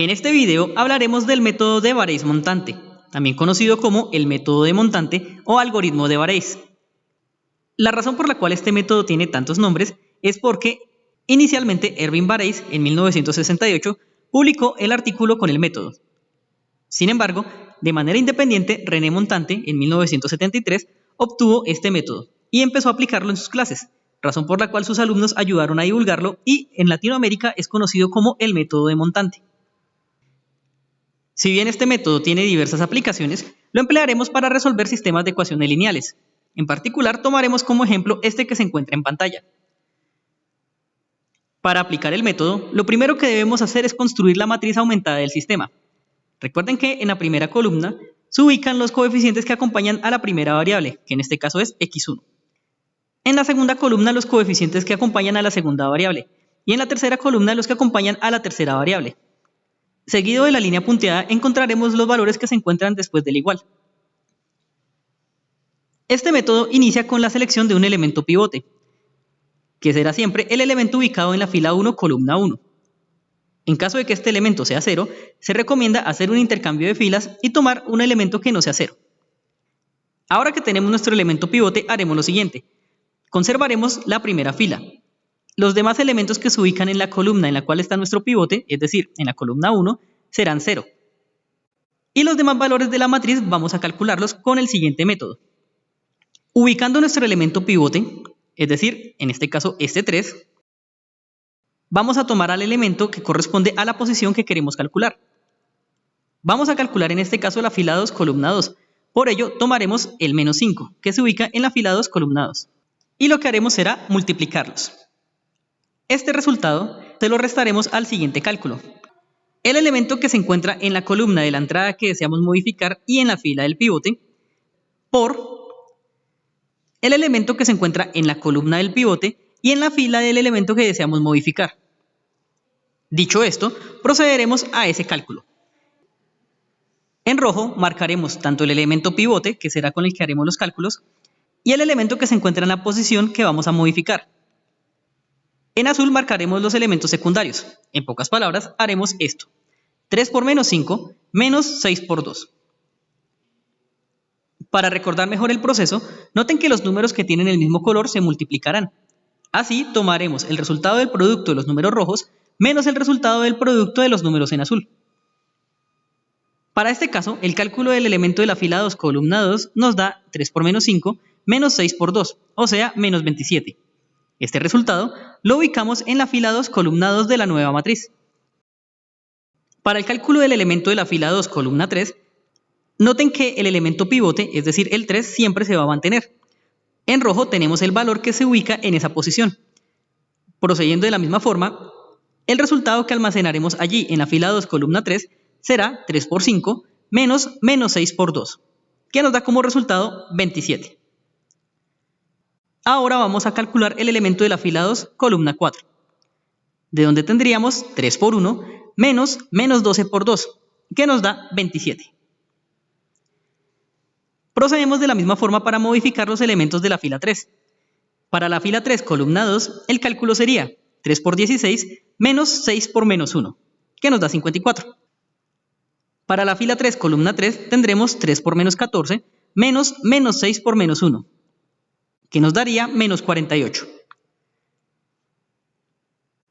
En este video hablaremos del método de Varese montante, también conocido como el método de montante o algoritmo de Varese. La razón por la cual este método tiene tantos nombres es porque inicialmente Erwin Varese en 1968 publicó el artículo con el método. Sin embargo, de manera independiente, René Montante en 1973 obtuvo este método y empezó a aplicarlo en sus clases, razón por la cual sus alumnos ayudaron a divulgarlo y en Latinoamérica es conocido como el método de montante. Si bien este método tiene diversas aplicaciones, lo emplearemos para resolver sistemas de ecuaciones lineales. En particular, tomaremos como ejemplo este que se encuentra en pantalla. Para aplicar el método, lo primero que debemos hacer es construir la matriz aumentada del sistema. Recuerden que en la primera columna se ubican los coeficientes que acompañan a la primera variable, que en este caso es x1. En la segunda columna los coeficientes que acompañan a la segunda variable, y en la tercera columna los que acompañan a la tercera variable. Seguido de la línea punteada encontraremos los valores que se encuentran después del igual. Este método inicia con la selección de un elemento pivote, que será siempre el elemento ubicado en la fila 1, columna 1. En caso de que este elemento sea 0, se recomienda hacer un intercambio de filas y tomar un elemento que no sea 0. Ahora que tenemos nuestro elemento pivote, haremos lo siguiente. Conservaremos la primera fila. Los demás elementos que se ubican en la columna en la cual está nuestro pivote, es decir, en la columna 1, serán 0. Y los demás valores de la matriz vamos a calcularlos con el siguiente método. Ubicando nuestro elemento pivote, es decir, en este caso este 3, vamos a tomar al elemento que corresponde a la posición que queremos calcular. Vamos a calcular en este caso la fila 2, columna 2. Por ello, tomaremos el menos 5, que se ubica en la fila 2, columna 2. Y lo que haremos será multiplicarlos. Este resultado se lo restaremos al siguiente cálculo. El elemento que se encuentra en la columna de la entrada que deseamos modificar y en la fila del pivote, por el elemento que se encuentra en la columna del pivote y en la fila del elemento que deseamos modificar. Dicho esto, procederemos a ese cálculo. En rojo marcaremos tanto el elemento pivote, que será con el que haremos los cálculos, y el elemento que se encuentra en la posición que vamos a modificar. En azul marcaremos los elementos secundarios. En pocas palabras, haremos esto. 3 por menos 5, menos 6 por 2. Para recordar mejor el proceso, noten que los números que tienen el mismo color se multiplicarán. Así, tomaremos el resultado del producto de los números rojos menos el resultado del producto de los números en azul. Para este caso, el cálculo del elemento de la fila 2, columna 2, nos da 3 por menos 5, menos 6 por 2, o sea, menos 27. Este resultado lo ubicamos en la fila 2, columna 2 de la nueva matriz. Para el cálculo del elemento de la fila 2, columna 3, noten que el elemento pivote, es decir, el 3, siempre se va a mantener. En rojo tenemos el valor que se ubica en esa posición. Procediendo de la misma forma, el resultado que almacenaremos allí en la fila 2, columna 3, será 3 por 5 menos 6 por 2, que nos da como resultado 27. Ahora vamos a calcular el elemento de la fila 2, columna 4, de donde tendríamos 3 por 1 menos 12 por 2, que nos da 27. Procedemos de la misma forma para modificar los elementos de la fila 3. Para la fila 3, columna 2, el cálculo sería 3 por 16 menos 6 por menos 1, que nos da 54. Para la fila 3, columna 3, tendremos 3 por menos 14 menos 6 por menos 1, que nos daría menos 48.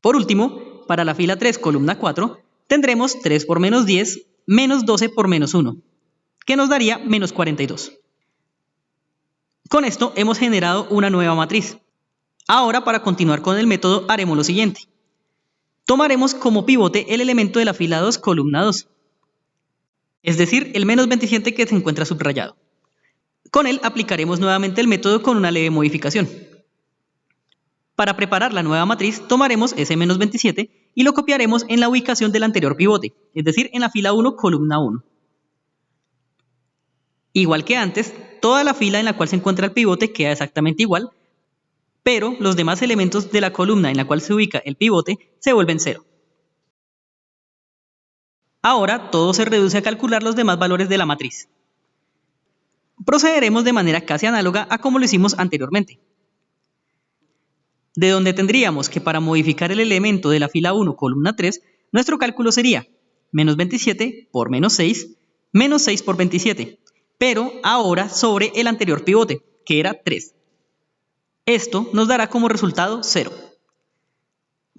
Por último, para la fila 3, columna 4, tendremos 3 por menos 10 menos 12 por menos 1, que nos daría menos 42. Con esto hemos generado una nueva matriz. Ahora, para continuar con el método, haremos lo siguiente. Tomaremos como pivote el elemento de la fila 2, columna 2, es decir, el menos 27 que se encuentra subrayado. Con él aplicaremos nuevamente el método con una leve modificación. Para preparar la nueva matriz, tomaremos ese menos 27 y lo copiaremos en la ubicación del anterior pivote, es decir, en la fila 1, columna 1. Igual que antes, toda la fila en la cual se encuentra el pivote queda exactamente igual, pero los demás elementos de la columna en la cual se ubica el pivote se vuelven 0. Ahora todo se reduce a calcular los demás valores de la matriz. Procederemos de manera casi análoga a como lo hicimos anteriormente. De donde tendríamos que para modificar el elemento de la fila 1, columna 3, nuestro cálculo sería menos 27 por menos 6, menos 6 por 27, pero ahora sobre el anterior pivote, que era 3. Esto nos dará como resultado 0.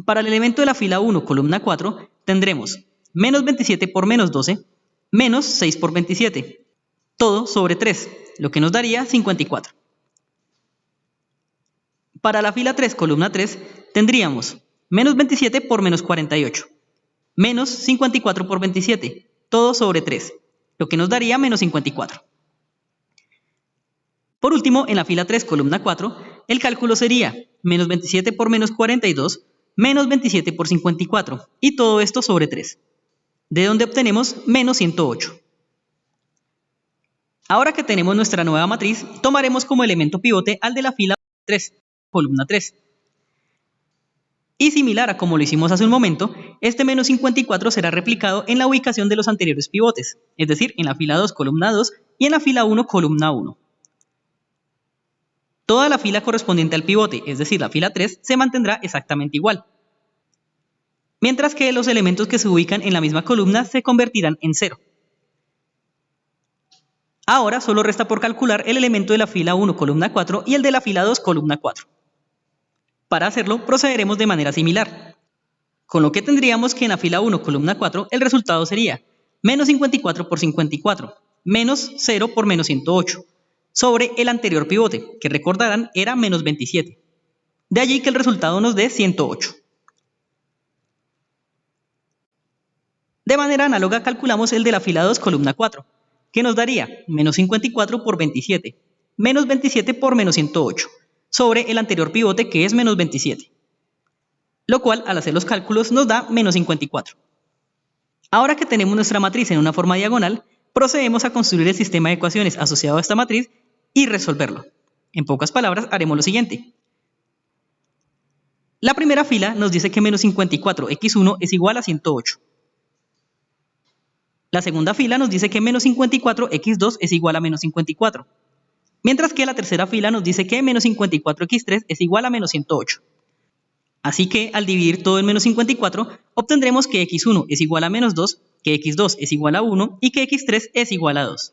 Para el elemento de la fila 1, columna 4, tendremos menos 27 por menos 12, menos 6 por 27, todo sobre 3, lo que nos daría 54. Para la fila 3, columna 3, tendríamos menos 27 por menos 48, menos 54 por 27, todo sobre 3, lo que nos daría menos 54. Por último, en la fila 3, columna 4, el cálculo sería menos 27 por menos 42, menos 27 por 54, y todo esto sobre 3, de donde obtenemos menos 108. Ahora que tenemos nuestra nueva matriz, tomaremos como elemento pivote al de la fila 3, columna 3. Y similar a como lo hicimos hace un momento, este menos 54 será replicado en la ubicación de los anteriores pivotes, es decir, en la fila 2, columna 2 y en la fila 1, columna 1. Toda la fila correspondiente al pivote, es decir, la fila 3, se mantendrá exactamente igual, mientras que los elementos que se ubican en la misma columna se convertirán en 0. Ahora solo resta por calcular el elemento de la fila 1, columna 4 y el de la fila 2, columna 4. Para hacerlo, procederemos de manera similar, con lo que tendríamos que en la fila 1, columna 4, el resultado sería menos 54 por 54, menos 0 por menos 108, sobre el anterior pivote, que recordarán era menos 27. De allí que el resultado nos dé 108. De manera análoga calculamos el de la fila 2, columna 4, que nos daría menos 54 por 27, menos 27 por menos 108, sobre el anterior pivote que es menos 27. Lo cual, al hacer los cálculos, nos da menos 54. Ahora que tenemos nuestra matriz en una forma diagonal, procedemos a construir el sistema de ecuaciones asociado a esta matriz y resolverlo. En pocas palabras, haremos lo siguiente. La primera fila nos dice que menos 54x1 es igual a 108. La segunda fila nos dice que menos 54x2 es igual a menos 54. Mientras que la tercera fila nos dice que menos 54x3 es igual a menos 108. Así que al dividir todo en menos 54, obtendremos que x1 es igual a menos 2, que x2 es igual a 1 y que x3 es igual a 2.